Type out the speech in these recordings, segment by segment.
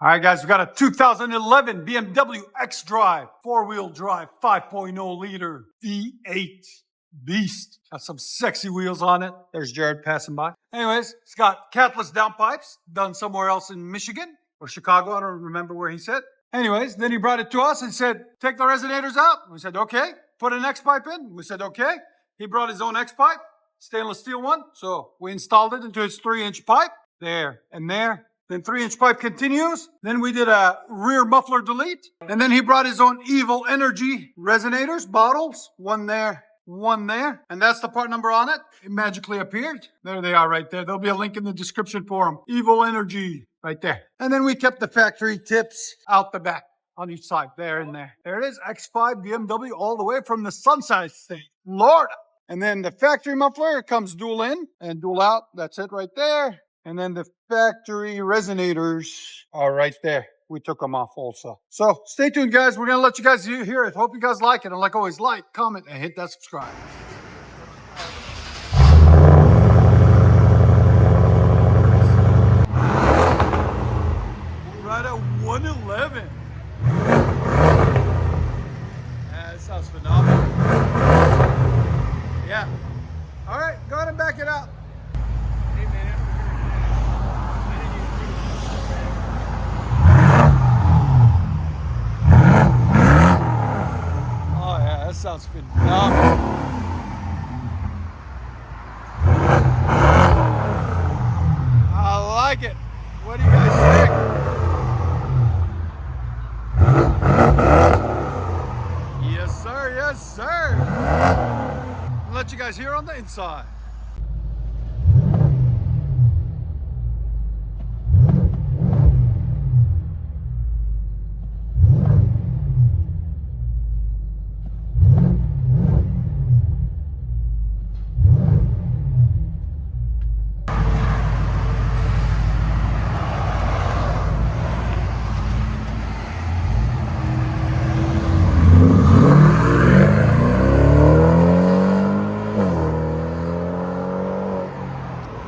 All right, guys, we got a 2011 BMW X5 4-wheel drive 5.0 liter V8 beast. Got some sexy wheels on it. There's Jared passing by. Anyways, it's got catless downpipes, done somewhere else in Michigan or Chicago. I don't remember where he said. Anyways, then he brought it to us and said, take the resonators out. We said, okay. Put an X pipe in. We said, okay. He brought his own X pipe, stainless steel one. So we installed it into his 3-inch pipe. There and there. Then 3-inch pipe continues. Then we did a rear muffler delete. And then he brought his own Evil Energy resonators, bottles. One there, one there. And that's the part number on it. It magically appeared. There they are right there. There'll be a link in the description for them. Evil Energy right there. And then we kept the factory tips out the back on each side. There and there. There it is. X5 BMW all the way from the Sunshine State, Florida. And then the factory muffler comes dual in and dual out. That's it right there. And then the factory resonators are right there. We took them off also. So stay tuned, guys. We're going to let you guys hear it. Hope you guys like it. And like always, like, comment, and hit that subscribe. We're right at 111. Yeah, that sounds phenomenal. Yeah. All right, go ahead and back it out. That sounds phenomenal. I like it. What do you guys think? Yes, sir. Yes, sir. I'll let you guys hear on the inside.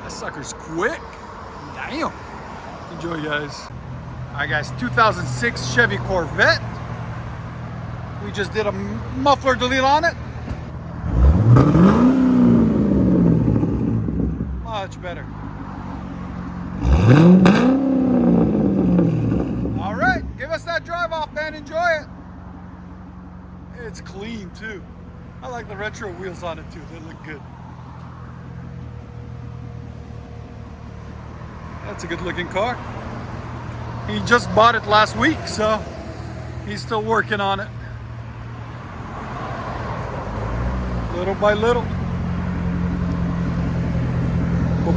Sucker's quick. Damn. Enjoy, guys. All right, guys. 2006 Chevy Corvette. We just did a muffler delete on it. Much better. All right. Give us that drive off, man. Enjoy it. It's clean, too. I like the retro wheels on it, too. They look good. That's a good looking car. He just bought it last week, so he's still working on it. Little by little. Look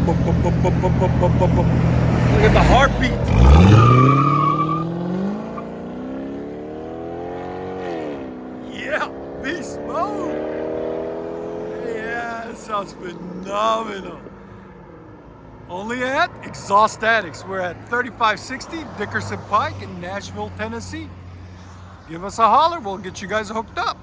at the heartbeat. Yeah, beast mode. Yeah, it sounds phenomenal. Only at Exhaust Addicts. We're at 3560 Dickerson Pike in Nashville, Tennessee. Give us a holler. We'll get you guys hooked up.